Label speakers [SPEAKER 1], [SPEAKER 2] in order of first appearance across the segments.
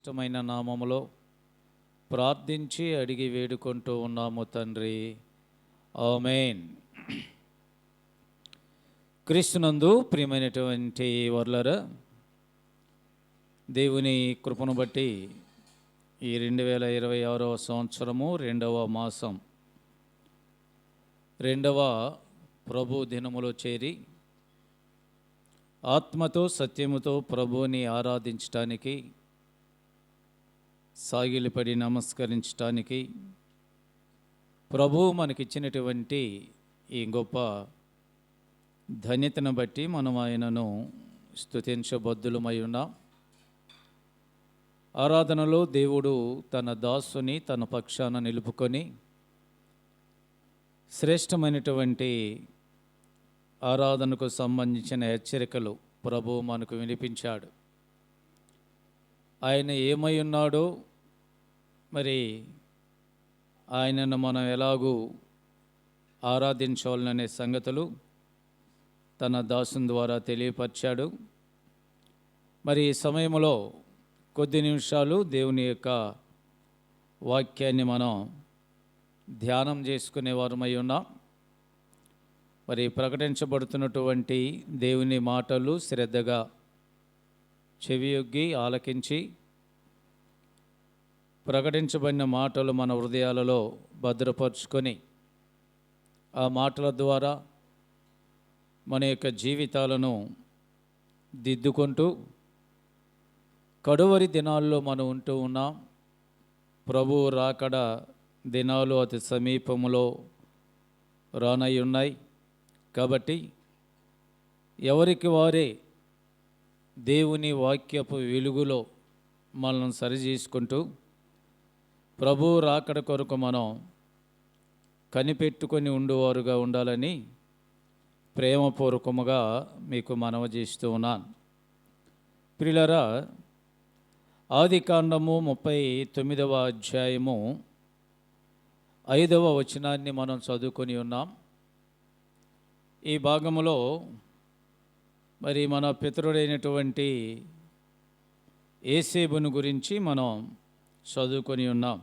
[SPEAKER 1] శ్రేష్టమైన నామములో ప్రార్థించి అడిగి వేడుకుంటూ ఉన్నాము తండ్రి, ఆమేన్. క్రీస్తునందు ప్రియమైనటువంటి వర్లరా, దేవుని కృపను బట్టి ఈ 2026వ సంవత్సరము 2వ మాసం 2వ ప్రభు దినములో చేరి ఆత్మతో సత్యముతో ప్రభువుని ఆరాధించటానికి, సాగిలిపడి నమస్కరించటానికి ప్రభువు మనకిచ్చినటువంటి ఈ గొప్ప ధన్యతను బట్టి మనం ఆయనను స్తుతించబద్దులమై ఉన్నాం. ఆరాధనలో దేవుడు తన దాసుని తన పక్షాన నిలుపుకొని శ్రేష్టమైనటువంటి ఆరాధనకు సంబంధించిన హెచ్చరికలు ప్రభువు మనకు వినిపించాడు. ఆయన ఏమై ఉన్నాడో, మరి ఆయనను మనం ఎలాగూ ఆరాధించాలనే సంగతులు తన దాసుని ద్వారా తెలియపరిచాడు. మరి ఈ సమయంలో కొద్ది నిమిషాలు దేవుని యొక్క వాక్యాన్ని మనం ధ్యానం చేసుకునే వారమై ఉన్నాం. మరి ప్రకటించబడుతున్నటువంటి దేవుని మాటలు శ్రద్ధగా చెవియొగ్గి ఆలకించి, ప్రకటించబడిన మాటలు మన హృదయాలలో భద్రపరుచుకొని ఆ మాటల ద్వారా మన యొక్క జీవితాలను దిద్దుకుంటూ కడువరి దినాల్లో మనం ఉంటూ ఉన్నాం. ప్రభువు రాకడ దినాలు అతి సమీపములో రానై ఉన్నాయి. కాబట్టి ఎవరికి వారే దేవుని వాక్యపు వెలుగులో మనల్ని సరిచేసుకుంటూ ప్రభువు రాకడ కొరకు మనం కనిపెట్టుకొని ఉండేవారుగా ఉండాలని ప్రేమపూర్వకముగా మీకు మనవి చేస్తూ ఉన్నాను. ప్రియులారా, ఆదికాండము 39వ అధ్యాయము 5వ వచనాన్ని మనం చదువుకొని ఉన్నాం. ఈ భాగములో మరి మన పితరుడైనటువంటి ఏసేబును గురించి మనం చదువుకొని ఉన్నాం.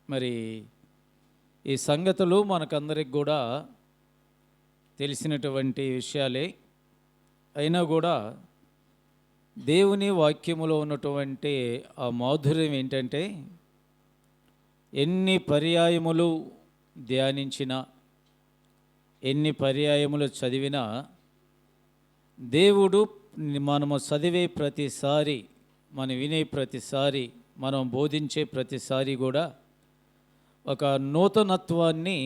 [SPEAKER 1] మరి ఈ సంగతులు మనకందరికి కూడా తెలిసినటువంటి విషయాలే. అయినా కూడా దేవుని వాక్యములో ఉన్నటువంటి ఆ మాధుర్యం ఏంటంటే, ఎన్ని పర్యాయములు ధ్యానించినా, ఎన్ని పర్యాయములు చదివినా దేవుడు మనము చదివే ప్రతిసారి, మనం వినే ప్రతిసారి, మనం బోధించే ప్రతిసారి కూడా ఒక నూతనత్వాన్ని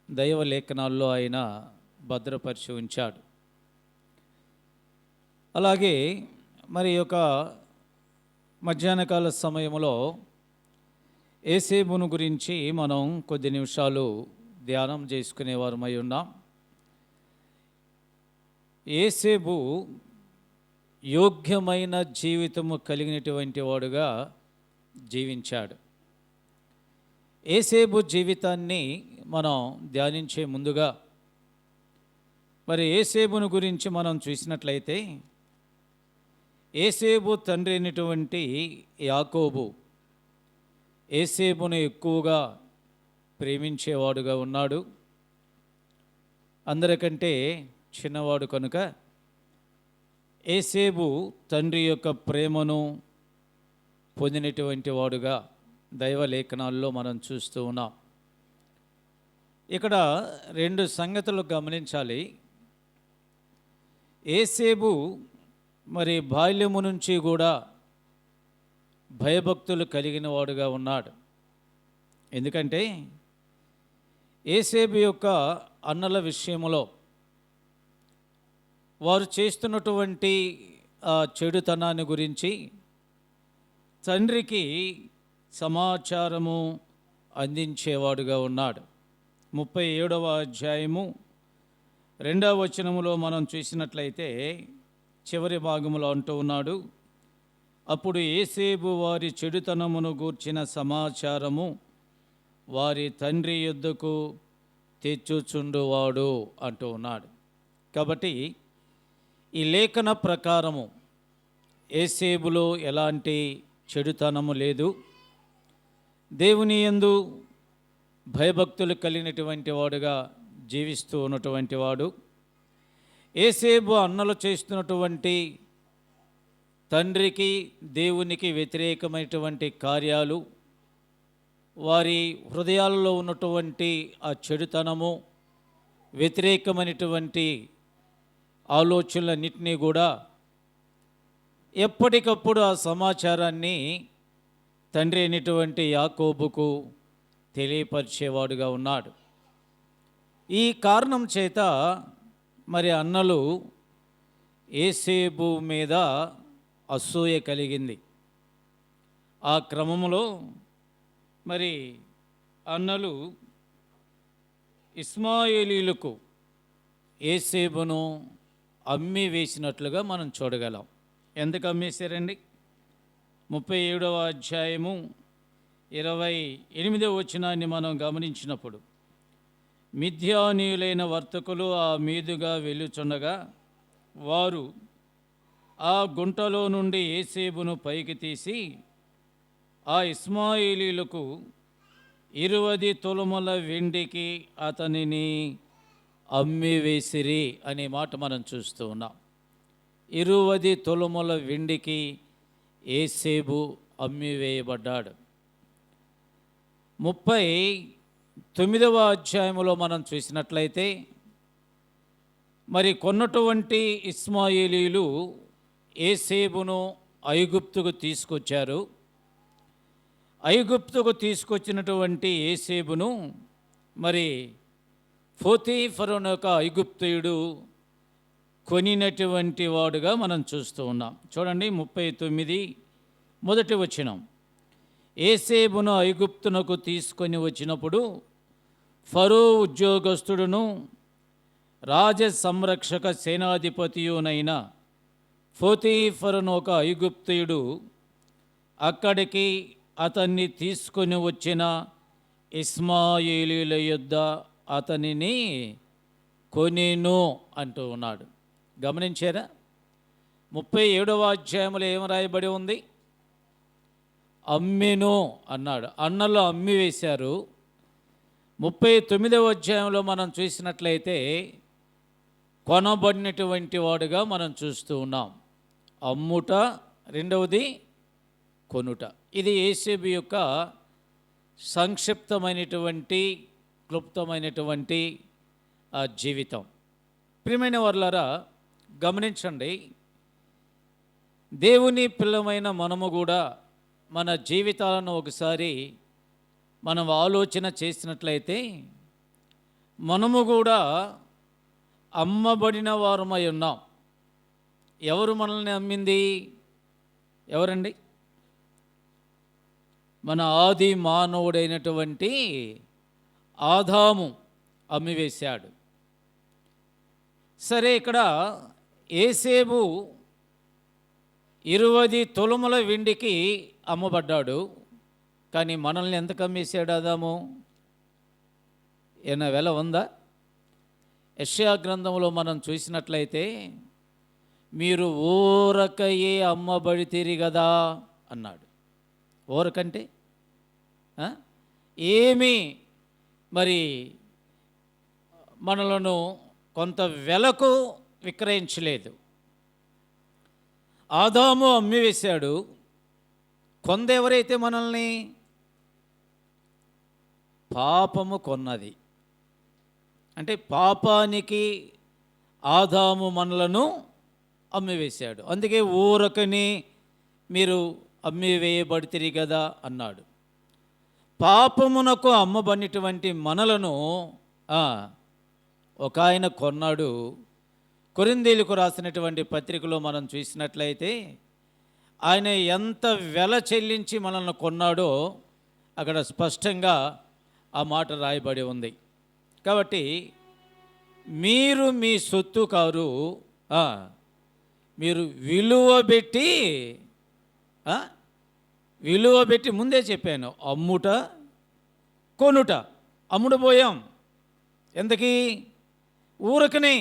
[SPEAKER 1] దైవ లేఖనాల్లో ఆయన భద్రపరిచి ఉంచాడు. అలాగే మరి యొక్క మధ్యాహ్నకాల సమయంలో ఏసేబును గురించి మనం కొద్ది నిమిషాలు ధ్యానం చేసుకునేవారమై ఉన్నాం. ఏసేబు యోగ్యమైన జీవితము కలిగినటువంటి వాడుగా జీవించాడు. ఏసేబు జీవితాన్ని మనం ధ్యానించే ముందుగా మరి ఏసేబును గురించి మనం చూసినట్లయితే, ఏసేబు తండ్రి అయినటువంటి యాకోబు ఏసేబును ఎక్కువగా ప్రేమించేవాడుగా ఉన్నాడు. అందరికంటే చిన్నవాడు కనుక ఏసేబు తండ్రి యొక్క ప్రేమను పొందినటువంటి వాడుగా దైవ లేఖనాల్లో మనం చూస్తూ ఉన్నాం. ఇక్కడ 2 సంగతులు గమనించాలి. ఏసేబు మరి బాల్యము నుంచి కూడా భయభక్తులు కలిగిన వాడుగా ఉన్నాడు. ఎందుకంటే ఏసేబు యొక్క అన్నల విషయంలో వారు చేస్తున్నటువంటి ఆ చెడుతనాన్ని గురించి తండ్రికి సమాచారము అందించేవాడుగా ఉన్నాడు. 37వ అధ్యాయము 2వ వచనములో మనం చూసినట్లయితే చివరి భాగములో అంటూ ఉన్నాడు, అప్పుడు ఏసేబు వారి చెడుతనమును గూర్చిన సమాచారము వారి తండ్రి యొద్దకు తెచ్చుచుండువాడు అంటూ ఉన్నాడు. కాబట్టి ఈ లేఖన ప్రకారము ఏసేబులో ఎలాంటి చెడుతనము లేదు. దేవుని యందు భయభక్తులు కలిగినటువంటి వాడుగా జీవిస్తూ ఉన్నటువంటి వాడు. యోసేపు అన్నలు చేస్తున్నటువంటి తండ్రికి దేవునికి వ్యతిరేకమైనటువంటి కార్యాలు, వారి హృదయాలలో ఉన్నటువంటి ఆ చెడుతనము, వ్యతిరేకమైనటువంటి ఆలోచనలన్నింటినీ కూడా ఎప్పటికప్పుడు ఆ సమాచారాన్ని తండ్రి అయినటువంటి యాకోబుకు తెలియపరిచేవాడుగా ఉన్నాడు. ఈ కారణం చేత మరి అన్నలు యోసేపు మీద అసూయ కలిగింది. ఆ క్రమంలో మరి అన్నలు ఇస్మాయేలీలకు యోసేపును అమ్మి వేసినట్లుగా మనం చూడగలం. ఎందుకు అమ్మేశారండి? 37వ అధ్యాయము 28వ వచనాన్ని మనం గమనించినప్పుడు, మిద్యానీయులైన వర్తకులు ఆ మీదుగా వెళ్ళుచుండగా వారు ఆ గుంటలో నుండి యోసేపును పైకి తీసి ఆ ఇస్మాయేలీలకు 20 తులముల వెండికి అతనిని అమ్మివేసిరి అనే మాట మనం చూస్తూ ఉన్నాం. 20 తులముల వెండికి యోసేపు అమ్మివేయబడ్డాడు. 39వ అధ్యాయంలో మనం చూసినట్లయితే మరి కొన్నటువంటి ఇస్మాయేలీలు యోసేపును ఐగుప్తుకు తీసుకొచ్చారు. ఐగుప్తుకు తీసుకొచ్చినటువంటి యోసేపును మరి పోతీఫరు యొక్క ఐగుప్తీయుడు కొనినటువంటి వాడుగా మనం చూస్తూ ఉన్నాం. చూడండి 39 మొదటి వచనం. యోసేపును ఐగుప్తునకు తీసుకొని వచ్చినప్పుడు ఫరో ఉద్యోగస్తుడును రాజ సంరక్షక సేనాధిపతియునైన పోతీఫరును ఒక ఐగుప్తీయుడు అక్కడికి అతన్ని తీసుకొని వచ్చిన ఇస్మాయేలీల యొద్ద అతనిని కొనెను అంటూ ఉన్నాడు. గమనించారా? 37వ అధ్యాయంలో ఏం రాయబడి ఉంది? అమ్మెను అన్నాడు. అన్నలు అమ్మి వేశారు. 39వ అధ్యాయంలో మనం చూసినట్లయితే కొనబడినటువంటి వాడుగా మనం చూస్తూ ఉన్నాం. అమ్ముట, రెండవది కొనుట. ఇది యోసేపు యొక్క సంక్షిప్తమైనటువంటి క్లుప్తమైనటువంటి జీవితం. ప్రియమైన వారలారా, గమనించండి, దేవుని పిల్లమైన మనము కూడా మన జీవితాలను ఒకసారి మనం ఆలోచన చేసినట్లయితే మనము కూడా అమ్మబడిన వారమై ఉన్నాం. ఎవరు మనల్ని అమ్మింది? ఎవరండి? మన ఆది మానవుడైనటువంటి ఆదాము అమ్మివేశాడు. సరే, ఇక్కడ యోసేపు 20 తులముల వెండికి అమ్మబడ్డాడు. కానీ మనల్ని ఎంతకు అమ్మేశాడు ఆదాము? ఏమైనా వెల ఉందా? యెషయా గ్రంథంలో మనం చూసినట్లయితే మీరు ఊరకయే అమ్మబడితిరి కదా అన్నాడు. ఊరకంటే ఏమీ మరి మనలను కొంత వెలకు విక్రయించలేదు. ఆదాము అమ్మివేశాడు. కొందెవరైతే మనల్ని? పాపము కొన్నది. అంటే పాపానికి ఆదాము మనలను అమ్మివేశాడు. అందుకే ఊరకని మీరు అమ్మివేయబడితిరి కదా అన్నాడు. పాపమునకు అమ్మబడినటువంటి మనలను ఒక ఆయన కొన్నాడు. కొరింథీయులకు రాసినటువంటి పత్రికలో మనం చూసినట్లయితే ఆయన ఎంత వెల చెల్లించి మనల్ని కొన్నాడో అక్కడ స్పష్టంగా ఆ మాట రాయబడి ఉంది. కాబట్టి మీరు మీ సొత్తు కారు, మీరు విలువ పెట్టి ముందే చెప్పాను, అమ్ముట కొనుట. అమ్ముడు పోయాం. ఎందుకీ? ఊరకనే.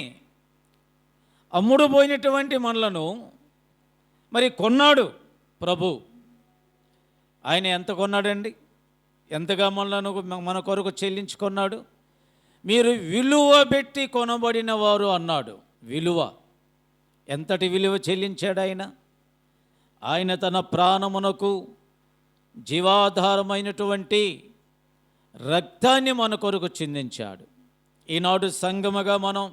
[SPEAKER 1] అమ్ముడు పోయినటువంటి మనలను మరి కొన్నాడు ప్రభు. ఆయన ఎంత కొన్నాడండి? ఎంతగా మన కొరకు చెల్లించుకున్నాడు? మీరు విలువ పెట్టి కొనబడిన వారు అన్నాడు. విలువ, ఎంతటి విలువ చెల్లించాడు ఆయన? ఆయన తన ప్రాణమునకు జీవాధారమైనటువంటి రక్తాన్ని మన కొరకు చిందించాడు. ఈనాడు సంగమగా మనం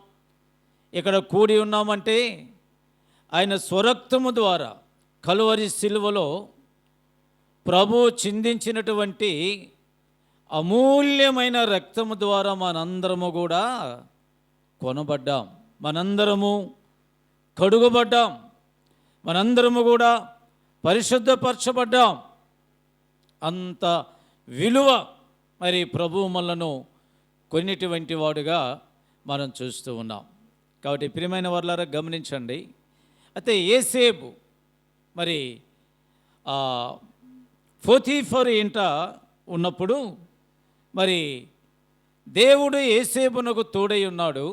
[SPEAKER 1] ఇక్కడ కూడి ఉన్నామంటే ఆయన స్వరక్తము ద్వారా కలువరి సిలువలో ప్రభువు చిందించినటువంటి అమూల్యమైన రక్తము ద్వారా మనందరము కూడా కొనబడ్డాం, మనందరము కడుగబడ్డాం, మనందరము కూడా పరిశుద్ధపరచబడ్డాం. అంత విలువ మరి ప్రభువు మనలను కొన్నిటువంటి వాడుగా మనం చూస్తూ ఉన్నాం. కాబట్టి ప్రియమైన వారులారా గమనించండి. అయితే యోసేపు మరి పోతీఫరు ఇంట ఉన్నప్పుడు మరి దేవుడు యోసేపునకు తోడై ఉన్నాడు.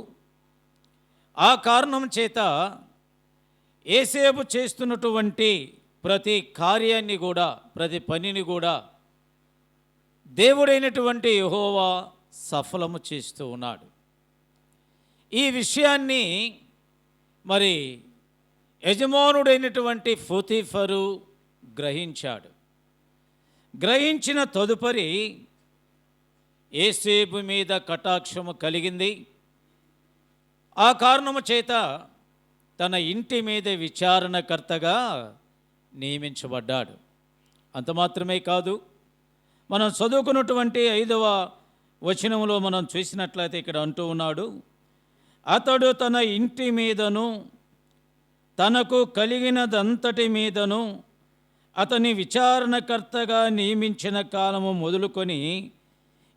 [SPEAKER 1] ఆ కారణం చేత యోసేపు చేస్తున్నటువంటి ప్రతి కార్యాన్ని కూడా, ప్రతి పనిని కూడా దేవుడైనటువంటి యెహోవా సఫలము చేస్తూ ఉన్నాడు. ఈ విషయాన్ని మరి యజమానుడైనటువంటి పోతీఫరు గ్రహించాడు. గ్రహించిన తదుపరి యోసేపు మీద కటాక్షము కలిగింది. ఆ కారణము చేత తన ఇంటి మీద విచారణకర్తగా నియమించబడ్డాడు. అంత మాత్రమే కాదు, మనం చదువుకున్నటువంటి 5వ వచనంలో మనం చూసినట్లయితే ఇక్కడ అంటూ ఉన్నాడు, అతడు తన ఇంటి మీదను తనకు కలిగినదంతటి మీదను అతని విచారణకర్తగా నియమించిన కాలము మొదలుకొని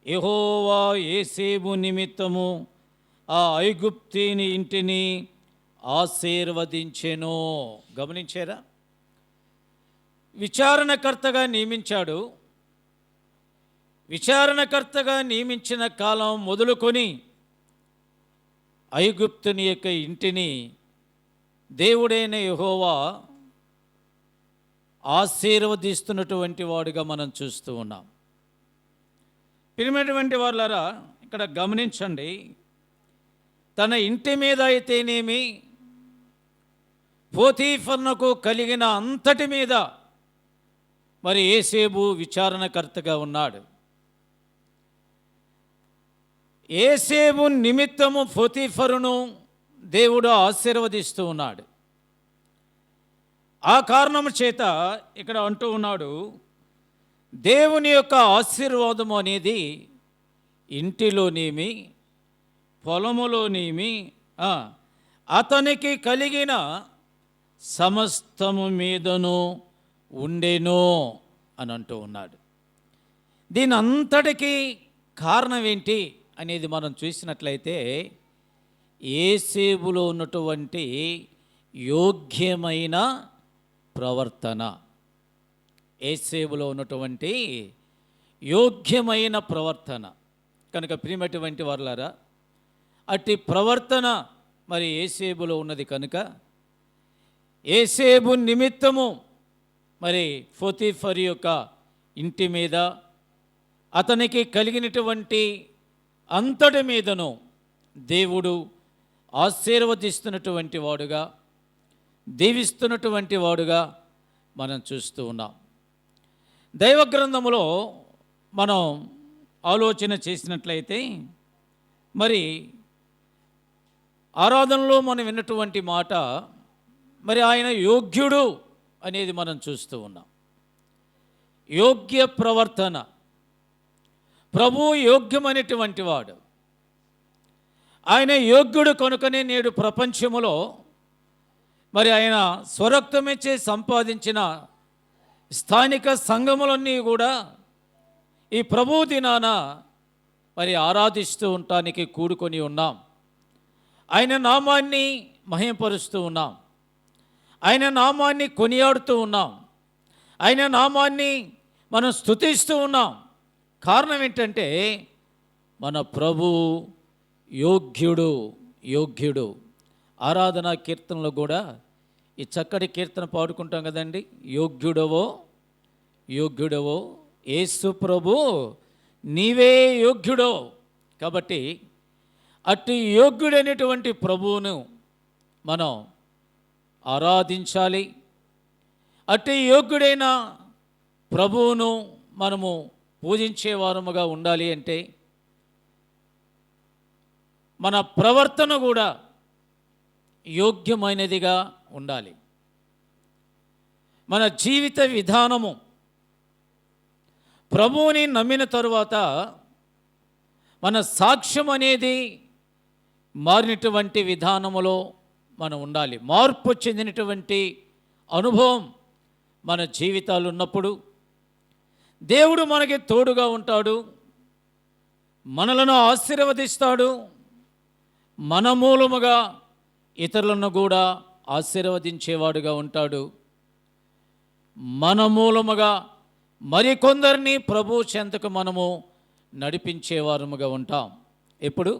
[SPEAKER 1] యెహోవా యోసేపు నిమిత్తము ఆ ఐగుప్తీని ఇంటిని ఆశీర్వదించెను. గమనించారా? విచారణకర్తగా నియమించాడు. విచారణకర్తగా నియమించిన కాలం మొదలుకొని ఐగుప్తుని యొక్క ఇంటిని దేవుడైన యెహోవా ఆశీర్వదిస్తున్నటువంటి వాడుగా మనం చూస్తూ ఉన్నాం. ప్రియమైనటువంటి వాళ్ళారా, ఇక్కడ గమనించండి. తన ఇంటి మీద అయితేనేమి, పోతీఫరునకు కలిగిన అంతటి మీద మరి యోసేపు విచారణకర్తగా ఉన్నాడు. యోసేపు నిమిత్తము పోతీఫరును దేవుడు ఆశీర్వదిస్తూ ఉన్నాడు. ఆ కారణం చేత ఇక్కడ అంటూ ఉన్నాడు, దేవుని యొక్క ఆశీర్వాదము అనేది ఇంటిలోనేమి పొలములోనేమి అతనికి కలిగిన సమస్తము మీదను ఉండెను అని అంటూ ఉన్నాడు. దీని అంతటికీ కారణం ఏంటి అనేది మనం చూసినట్లయితే యోసేపులో ఉన్నటువంటి యోగ్యమైన ప్రవర్తన. యోసేపులో ఉన్నటువంటి యోగ్యమైన ప్రవర్తన కనుక ప్రియమైనటువంటి వారులారా, అట్టి ప్రవర్తన మరి యోసేపులో ఉన్నది కనుక యోసేపు నిమిత్తము మరి పోతీఫరు యొక్క ఇంటి మీద అతనికి కలిగినటువంటి అంతటి మీదను దేవుడు ఆశీర్వదిస్తున్నటువంటి వాడుగా, దీవిస్తున్నటువంటి వాడుగా మనం చూస్తూ ఉన్నాం. దైవ గ్రంథములో మనం ఆలోచన చేసినట్లయితే మరి ఆరాధనలో మనం విన్నటువంటి మాట మరి ఆయన యోగ్యుడు అనేది మనం చూస్తూ ఉన్నాం. యోగ్య ప్రవర్తన, ప్రభువు యోగ్యమైనటువంటి వాడు. ఆయన యోగ్యుడు కనుకనే నేడు ప్రపంచములో మరి ఆయన స్వరక్తమిచ్చే సంపాదించిన స్థానిక సంఘములన్నీ కూడా ఈ ప్రభువు దినాన మరి ఆరాధిస్తూ ఉండటానికి కూడుకొని ఉన్నాం. ఆయన నామాన్ని మహిమపరుస్తూ ఉన్నాం. ఆయన నామాన్ని కొనియాడుతూ ఉన్నాం. ఆయన నామాన్ని మనం స్తుతిస్తూ ఉన్నాం. కారణం ఏంటంటే మన ప్రభు యోగ్యుడు. ఆరాధనా కీర్తనలో కూడా ఈ చక్కటి కీర్తన పాడుకుంటాం కదండి. యోగ్యుడవో యోగ్యుడవో, యేసు ప్రభు నీవే యోగ్యుడో. కాబట్టి అట్టి యోగ్యుడైనటువంటి ప్రభువును మనం ఆరాధించాలి. అట్టి యోగ్యుడైన ప్రభువును మనము పూజించే వారముగా ఉండాలి అంటే మన ప్రవర్తన కూడా యోగ్యమైనదిగా ఉండాలి. మన జీవిత విధానము ప్రభువుని నమ్మిన తరువాత మన సాక్ష్యం అనేది మారినటువంటి విధానములో మనం ఉండాలి. మార్పు చెందినటువంటి అనుభవం మన జీవితాలు ఉన్నప్పుడు దేవుడు మనకి తోడుగా ఉంటాడు, మనలను ఆశీర్వదిస్తాడు, మన మూలముగా ఇతరులను కూడా ఆశీర్వదించేవాడుగా ఉంటాడు. మన మూలముగా మరికొందరిని ప్రభు చెంతకు మనము నడిపించేవారముగా ఉంటాం. ఎప్పుడు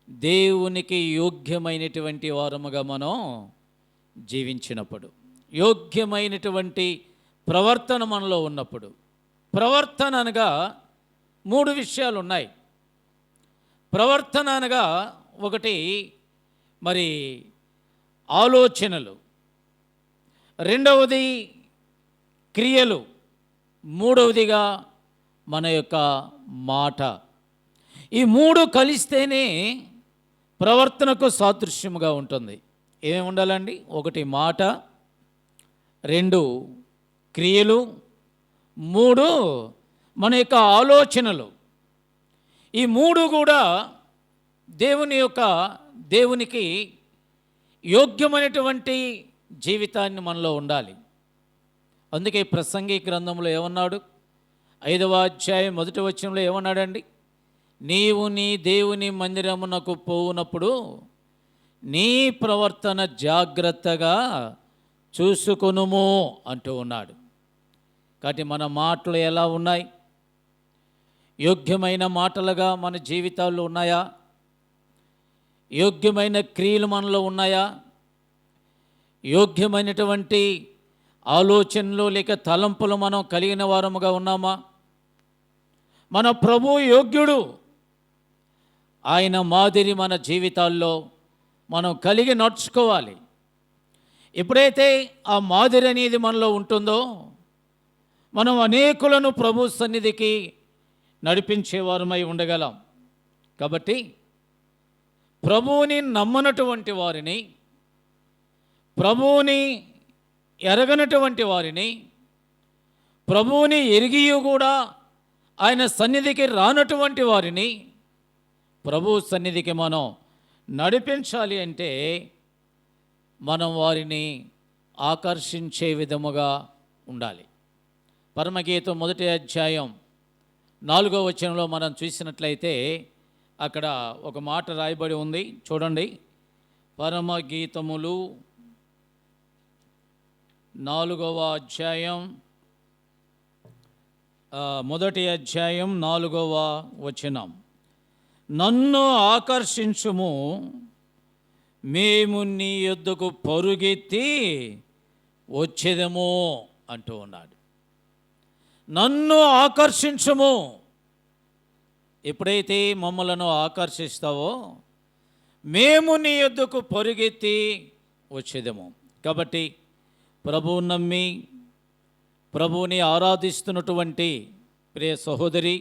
[SPEAKER 1] దేవునికి యోగ్యమైనటువంటి వారముగా మనం జీవించినప్పుడు, యోగ్యమైనటువంటి ప్రవర్తన మనలో ఉన్నప్పుడు. ప్రవర్తన అనగా 3 విషయాలు ఉన్నాయి. ప్రవర్తన అనగా ఒకటి మరి ఆలోచనలు, రెండవది క్రియలు, మూడవదిగా మన యొక్క మాట. ఈ 3 కలిస్తేనే ప్రవర్తనకు సాదృశ్యముగా ఉంటుంది. ఏమేమి ఉండాలండి? 1 మాట, 2 క్రియలు, 3 మన యొక్క ఆలోచనలు. ఈ 3 కూడా దేవునికి యోగ్యమైనటువంటి జీవితాన్ని మనలో ఉండాలి. అందుకే ప్రసంగి గ్రంథంలో ఏమన్నాడు? 5వ అధ్యాయం 1వ వచనంలో ఏమన్నాడండి? నీవు నీ దేవుని మందిరమునకు పోవునప్పుడు నీ ప్రవర్తన జాగ్రత్తగా చూసుకొనుము అంటూ ఉన్నాడు. కాబట్టి మన మాటలు ఎలా ఉన్నాయి? యోగ్యమైన మాటలుగా మన జీవితాల్లో ఉన్నాయా? యోగ్యమైన క్రియలు మనలో ఉన్నాయా? యోగ్యమైనటువంటి ఆలోచనలు లేక తలంపులు మనం కలిగిన వారముగా ఉన్నామా? మన ప్రభు యోగ్యుడు, ఆయన మాదిరి మన జీవితాల్లో మనం కలిగి నడుచుకోవాలి. ఎప్పుడైతే ఆ మాదిరి అనేది మనలో ఉంటుందో మనం అనేకులను ప్రభు సన్నిధికి నడిపించేవారమై ఉండగలం. కాబట్టి ప్రభువుని నమ్మనటువంటి వారిని, ప్రభువుని ఎరగనటువంటి వారిని, ప్రభువుని ఎరిగి కూడా ఆయన సన్నిధికి రానటువంటి వారిని ప్రభు సన్నిధికి మనం నడిపించాలి అంటే మనం వారిని ఆకర్షించే విధముగా ఉండాలి. పరమగీతం 1వ అధ్యాయం 4వ వచనంలో మనం చూసినట్లయితే అక్కడ ఒక మాట రాయబడి ఉంది, చూడండి. పరమగీతములు 4వ అధ్యాయం 1వ అధ్యాయం 4వ వచనం. నన్ను ఆకర్షించుము, మేము నీ యొద్దకు పరుగెత్తి వచ్చేదము అంటూ ఉన్నాడు. నన్ను ఆకర్షించుము. ఎప్పుడైతే మమ్మలను ఆకర్షిస్తావో మేము నీ యొద్దకు పరుగెత్తి వచ్చేదము. కాబట్టి ప్రభువు నమ్మి ప్రభువుని ఆరాధిస్తున్నటువంటి ప్రియ సహోదరి,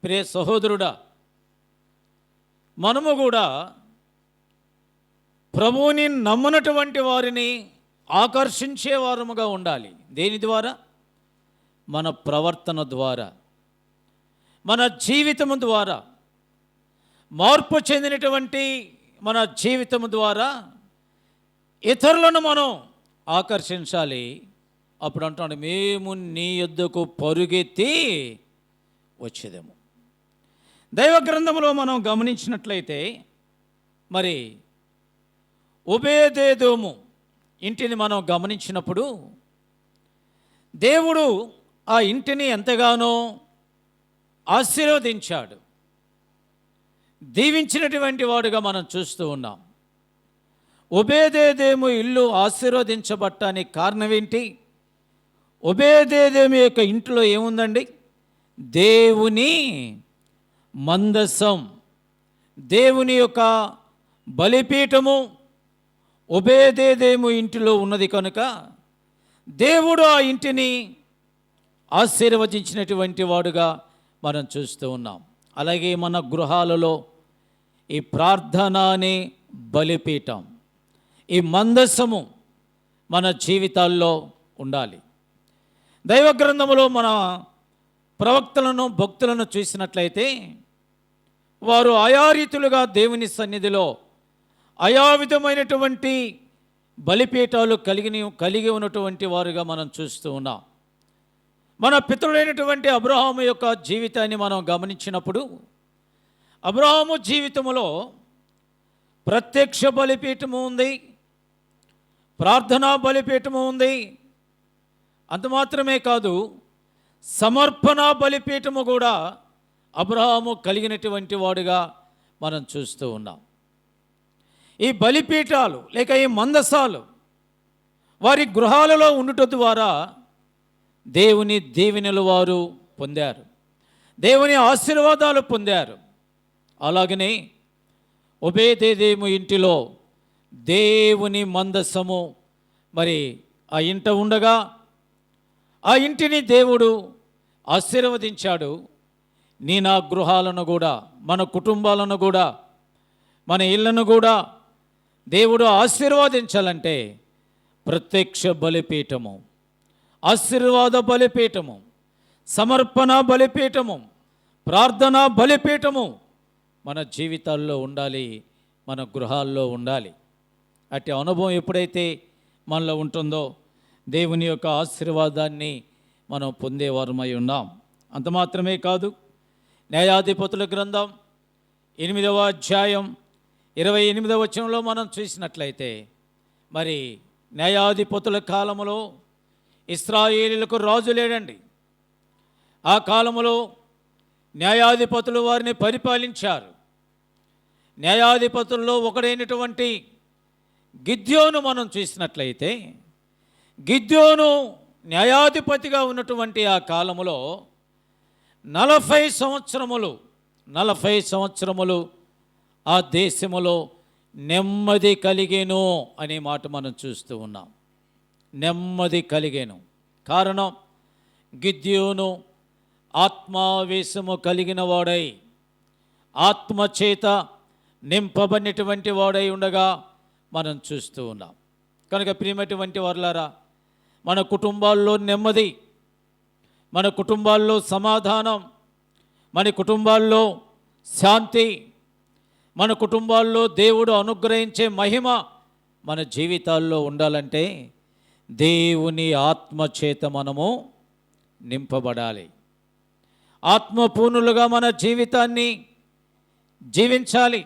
[SPEAKER 1] ప్రియ సహోదరుడా, మనము కూడా ప్రభువుని నమ్మనటువంటి వారిని ఆకర్షించే వారముగా ఉండాలి. దేని ద్వారా? మన ప్రవర్తన ద్వారా, మన జీవితము ద్వారా, మార్పు చెందినటువంటి మన జీవితము ద్వారా ఇతరులను మనం ఆకర్షించాలి. అప్పుడు అంటాడు, మేము నీ యొద్దకు పరుగెత్తి వచ్చేదేమో. దైవ గ్రంథంలో మనం గమనించినట్లయితే మరి ఒబేదేదోము ఇంటిని మనం గమనించినప్పుడు దేవుడు ఆ ఇంటిని ఎంతగానో ఆశీర్వదించాడు, దీవించినటువంటి వాడుగా మనం చూస్తూ ఉన్నాం. ఒబేదేదోము ఇల్లు ఆశీర్వదించబట్టానికి కారణం ఏంటి? ఒబేదేదోము యొక్క ఇంట్లో ఏముందండి? దేవుని మందసం, దేవుని యొక్క బలిపీఠము ఒబేదేదోము ఇంటిలో ఉన్నది కనుక దేవుడు ఆ ఇంటిని ఆశీర్వదించినటువంటి వాడుగా మనం చూస్తూ ఉన్నాం. అలాగే మన గృహాలలో ఈ ప్రార్థన అనే బలిపీఠం, ఈ మందసము మన జీవితాల్లో ఉండాలి. దైవ గ్రంథములో మన ప్రవక్తలను, భక్తులను చూసినట్లయితే వారు ఆయా రీతులుగా దేవుని సన్నిధిలో ఆయా విధమైనటువంటి బలిపీఠాలు కలిగి ఉన్నటువంటి వారుగా మనం చూస్తూ ఉన్నాం. మన పితరుడైనటువంటి అబ్రహాము యొక్క జీవితాన్ని మనం గమనించినప్పుడు అబ్రహాము జీవితంలో ప్రత్యక్ష బలిపీఠము ఉంది, ప్రార్థనా బలిపీఠము ఉంది. అంత మాత్రమే కాదు, సమర్పణ బలిపీఠము కూడా అబ్రహాము కలిగినటువంటి వాడుగా మనం చూస్తూ ఉన్నాం. ఈ బలిపీఠాలు లేక ఈ మందసాలు వారి గృహాలలో ఉండుట ద్వారా దేవుని దీవెనలు వారు పొందారు, దేవుని ఆశీర్వాదాలు పొందారు. అలాగనే ఒబేదేదోము ఇంటిలో దేవుని మందసము మరి ఆ ఇంట ఉండగా ఆ ఇంటిని దేవుడు ఆశీర్వదించాడు. నా గృహాలను కూడా, మన కుటుంబాలను కూడా, మన ఇళ్లను కూడా దేవుడు ఆశీర్వదించాలంటే ప్రత్యక్ష బలిపీఠము, ఆశీర్వాద బలిపీఠము, సమర్పణ బలిపీఠము, ప్రార్థనా బలిపీఠము మన జీవితాల్లో ఉండాలి, మన గృహాల్లో ఉండాలి. అట్టి అనుభవం ఎప్పుడైతే మనలో ఉంటుందో దేవుని యొక్క ఆశీర్వాదాన్ని మనం పొందేవారమై ఉన్నాం. అంత మాత్రమే కాదు, న్యాయాధిపతుల గ్రంథం 8వ అధ్యాయం 28వ వచనంలో మనం చూసినట్లయితే మరి న్యాయాధిపతుల కాలంలో ఇశ్రాయేలీయులకు రాజు లేడండి. ఆ కాలంలో న్యాయాధిపతులు వారిని పరిపాలించారు. న్యాయాధిపతుల్లో ఒకడైనటువంటి గిద్యోను మనం చూసినట్లయితే గిద్యోను న్యాయాధిపతిగా ఉన్నటువంటి ఆ కాలంలో 40 సంవత్సరములు ఆ దేశములో నెమ్మది కలిగేను అనే మాట మనం చూస్తూ ఉన్నాం. నెమ్మది కలిగేను. కారణం, గిద్యోను ఆత్మావేశము కలిగిన వాడై, ఆత్మచేత నింపబడినటువంటి వాడై ఉండగా మనం చూస్తూ ఉన్నాం. కనుక ప్రియమైనటువంటి వారలారా, మన కుటుంబాల్లో నెమ్మది, మన కుటుంబాల్లో సమాధానం, మన కుటుంబాల్లో శాంతి, మన కుటుంబాల్లో దేవుడు అనుగ్రహించే మహిమ మన జీవితాల్లో ఉండాలంటే దేవుని ఆత్మచేత మనము నింపబడాలి. ఆత్మపూర్ణులుగా మన జీవితాన్ని జీవించాలి.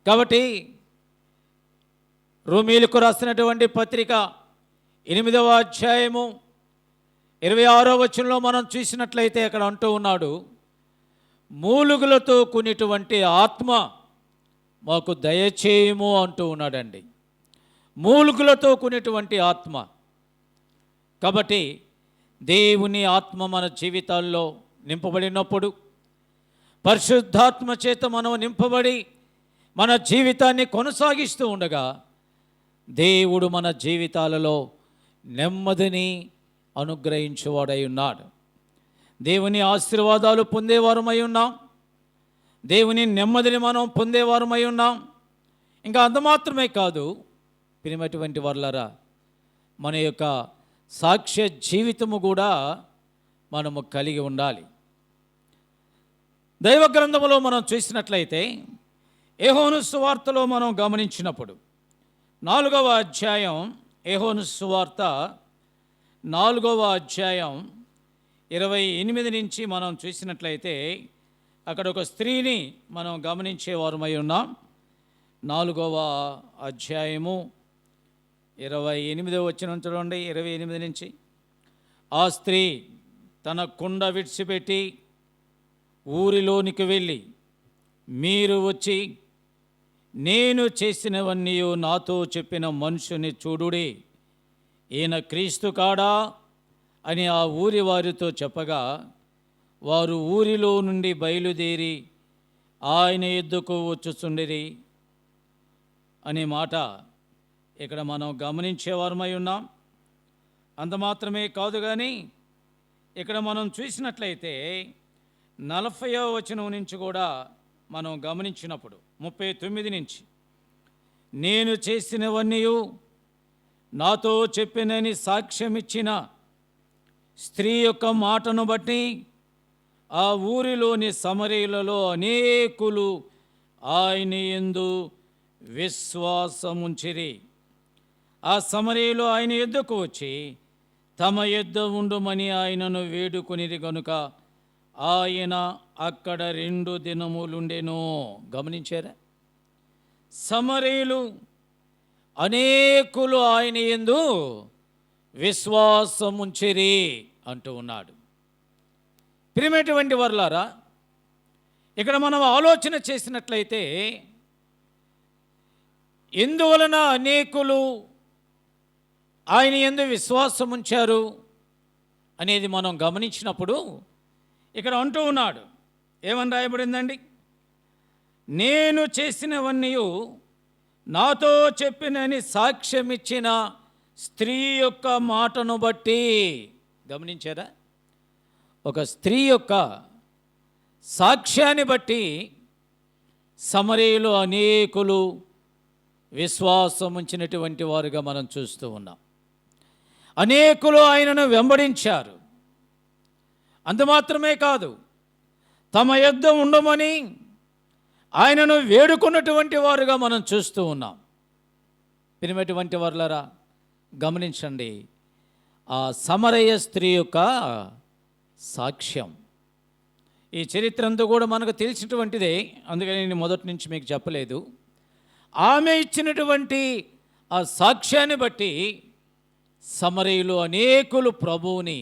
[SPEAKER 1] కాబట్టి రోమీయులకు రాసినటువంటి పత్రిక 8వ అధ్యాయము 26వ వచనంలో మనం చూసినట్లయితే అక్కడ అంటూ ఉన్నాడు, మూలుగులతో కూడినటువంటి ఆత్మ మాకు దయచేయము అంటూ ఉన్నాడండి. మూలుగులతో కూడినటువంటి ఆత్మ. కాబట్టి దేవుని ఆత్మ మన జీవితాల్లో నింపబడినప్పుడు, పరిశుద్ధాత్మ చేత మనం నింపబడి మన జీవితాన్ని కొనసాగిస్తూ ఉండగా దేవుడు మన జీవితాలలో నెమ్మదిని అనుగ్రహించేవాడై ఉన్నాడు. దేవుని ఆశీర్వాదాలు పొందేవారమై ఉన్నాం, దేవుని నెమ్మదిని మనం పొందేవారమై ఉన్నాం. ఇంకా అంత మాత్రమే కాదు, ప్రియమైనటువంటి వారలారా, మన యొక్క సాక్ష్య జీవితము కూడా మనము కలిగి ఉండాలి. దైవ గ్రంథములో మనం చూసినట్లయితే యోహాను సువార్తలో మనం గమనించినప్పుడు 4వ అధ్యాయం, యోహాను సువార్త 4వ అధ్యాయం 28 నుంచి మనం చూసినట్లయితే అక్కడ ఒక స్త్రీని మనం గమనించేవారమై ఉన్నాం. 4వ అధ్యాయము 28వ వచనం చూడండి. 28 నుంచి, ఆ స్త్రీ తన కుండ విడిచిపెట్టి ఊరిలోనికి వెళ్ళి, మీరు వచ్చి నేను చేసినవన్నీ నాతో చెప్పిన మనుషుని చూడుడి, ఈయన క్రీస్తు కాడా అని ఆ ఊరి వారితో చెప్పగా, వారు ఊరిలో నుండి బయలుదేరి ఆయన ఎద్దుకు వచ్చుచుండిరి అనే మాట ఇక్కడ మనం గమనించేవారమై ఉన్నాం. అంత మాత్రమే కాదు, కానీ ఇక్కడ మనం చూసినట్లయితే 40వ వచనం నుంచి కూడా మనం గమనించినప్పుడు 39 నుంచి, నేను చేసినవన్నీ నాతో చెప్పినని సాక్ష్యమిచ్చిన స్త్రీ యొక్క మాటను బట్టి ఆ ఊరిలోని సమరయులలో అనేకులు ఆయన యందు విశ్వాసముంచిరి. ఆ సమరయులు ఆయన యొద్దకు వచ్చి తమ యొద్ద ఉండుమని ఆయనను వేడుకొనిరి గనుక ఆయన అక్కడ 2 దినములుండెను. గమనించారా? సమరయులు అనేకులు ఆయన యందు విశ్వాసముంచిరి అంటూ ఉన్నాడు. ప్రియమైనటువంటి వర్లారా, ఇక్కడ మనం ఆలోచన చేసినట్లయితే ఎందువలన అనేకులు ఆయన యందు విశ్వాసం ఉంచారు అనేది మనం గమనించినప్పుడు ఇక్కడ అంటూ ఉన్నాడు. ఏమని రాయబడిందండి? నేను చేసినవన్నీ నాతో చెప్పినని సాక్ష్యమిచ్చిన స్త్రీ యొక్క మాటను బట్టి. గమనించారా? ఒక స్త్రీ యొక్క సాక్ష్యాన్ని బట్టి సమరయులు అనేకులు విశ్వాసం ఉంచినటువంటి వారుగా మనం చూస్తూ ఉన్నాం. అనేకులు ఆయనను వెంబడించారు. అంత మాత్రమే కాదు, తమ యొద్ద ఉండమని ఆయనను వేడుకున్నటువంటి వారుగా మనం చూస్తూ ఉన్నాం. ప్రియమైనటువంటి వారులారా, గమనించండి, ఆ సమరయ స్త్రీ యొక్క సాక్ష్యం ఈ చరిత్ర అంతా కూడా మనకు తెలిసినటువంటిదే, అందుకని నేను మొదటి నుంచి మీకు చెప్పలేదు. ఆమె ఇచ్చినటువంటి ఆ సాక్ష్యాన్ని బట్టి సమరయులు అనేకులు ప్రభువుని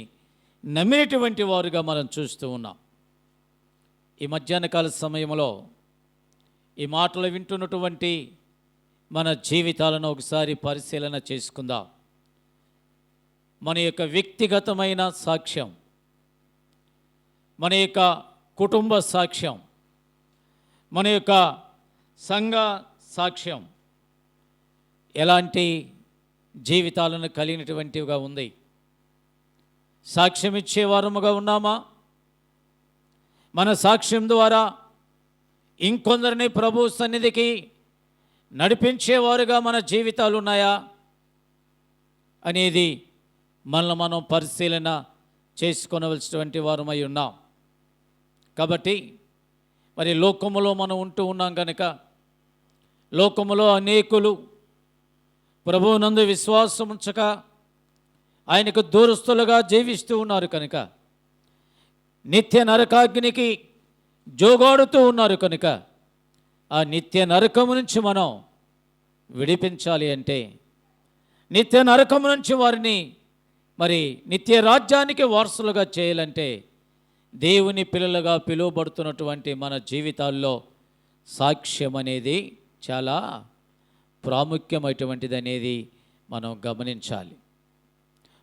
[SPEAKER 1] నమ్మినటువంటి వారుగా మనం చూస్తూ ఉన్నాం. ఈ మధ్యాహ్నకాల సమయంలో ఈ మాటలు వింటున్నటువంటి మన జీవితాలను ఒకసారి పరిశీలన చేసుకుందాం. మన యొక్క వ్యక్తిగతమైన సాక్ష్యం, మన యొక్క కుటుంబ సాక్ష్యం, మన యొక్క సంఘ సాక్ష్యం ఎలాంటి జీవితాలను కలిగినటువంటివిగా ఉంది? సాక్ష్యం ఇచ్చేవారముగా ఉన్నామా? మన సాక్ష్యం ద్వారా ఇంకొందరిని ప్రభు సన్నిధికి నడిపించేవారుగా మన జీవితాలు ఉన్నాయా అనేది మనల్ని మనం పరిశీలన చేసుకొనవలసినటువంటి వారమై ఉన్నాం. కాబట్టి మరి లోకములో మనం ఉంటూ ఉన్నాం కనుక, లోకములో అనేకులు ప్రభువునందు విశ్వాసం ఉంచక ఆయనకు దూరస్తులుగా జీవిస్తూ ఉన్నారు కనుక, నిత్య నరకాగ్నికి జోగాడుతూ ఉన్నారు కనుక, ఆ నిత్య నరకము నుంచి మనం విడిపించాలి అంటే, నిత్య నరకము నుంచి వారిని మరి నిత్య రాజ్యానికి వారసులుగా చేయాలంటే, దేవుని పిల్లలుగా పిలువబడుతున్నటువంటి మన జీవితాల్లో సాక్ష్యం అనేది చాలా ప్రాముఖ్యమైనటువంటిది అనేది మనం గమనించాలి.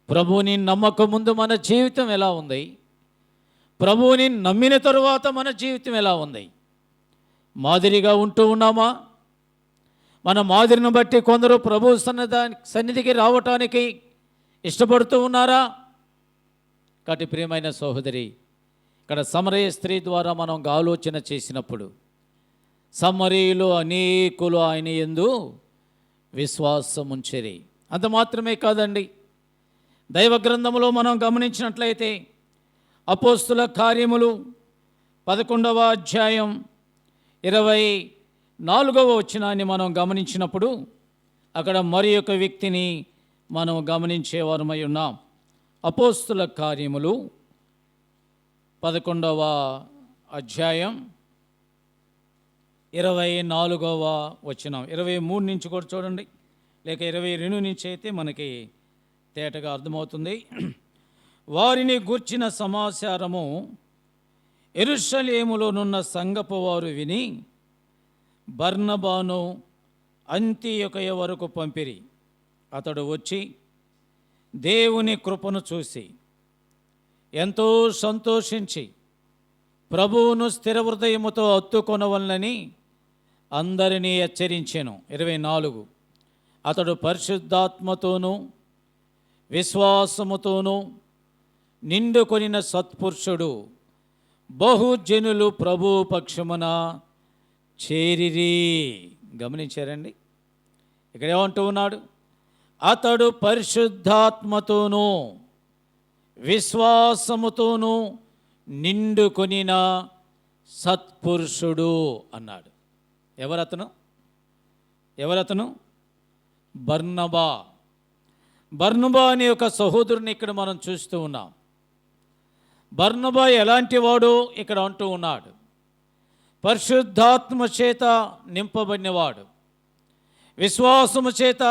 [SPEAKER 1] ప్రభువుని నమ్మక ముందు మన జీవితం ఎలా ఉంది? ప్రభువుని నమ్మిన తరువాత మన జీవితం ఎలా ఉంది? మాదిరిగా ఉంటూ ఉన్నామా? మన మాదిరిని బట్టి కొందరు ప్రభు సన్నిధికి రావటానికి ఇష్టపడుతూ ఉన్నారా? కాబట్టి ప్రియమైన సహోదరి, ఇక్కడ సమరయ స్త్రీ ద్వారా మనం ఆలోచన చేసినప్పుడు సమరయులు అనేకులు ఆయన యందు విశ్వాసం ఉంచిరి. అంత మాత్రమే కాదండి, దైవ గ్రంథములో మనం గమనించినట్లయితే అపోస్తుల కార్యములు 11వ అధ్యాయం 24వ వచనాన్ని మనం గమనించినప్పుడు అక్కడ మరి ఒక వ్యక్తిని మనం గమనించేవారమై ఉన్నాం. అపోస్తుల కార్యములు 11వ అధ్యాయం 24వ వచనం, 23 నుంచి కూడా చూడండి, లేక 22 నుంచి అయితే మనకి తేటగా అర్థమవుతుంది. వారిని గూర్చిన సమాచారము యెరూషలేములోనున్న సంఘపు వారు విని బర్నబాను అంతియొకయ వరకు పంపిరి. అతడు వచ్చి దేవుని కృపను చూసి ఎంతో సంతోషించి ప్రభువును స్థిర హృదయముతో హత్తుకొనవలనని అందరినీ హెచ్చరించెను. 24 అతడు పరిశుద్ధాత్మతోనూ విశ్వాసముతోనూ నిండుకొనిన సత్పురుషుడు, బహుజనులు ప్రభు పక్షమున చేరిరి. గమనించారండి? ఇక్కడ ఏమంటూ ఉన్నాడు? అతడు పరిశుద్ధాత్మతోనూ విశ్వాసముతోనూ నిండుకొనిన సత్పురుషుడు అన్నాడు. ఎవరతను? బర్నబా. బర్నబా అనే ఒక సహోదరుని ఇక్కడ మనం చూస్తూ ఉన్నాం. బర్నబా ఎలాంటి వాడు ఇక్కడ అంటూ ఉన్నాడు? పరిశుద్ధాత్మ చేత నింపబడినవాడు, విశ్వాసము చేత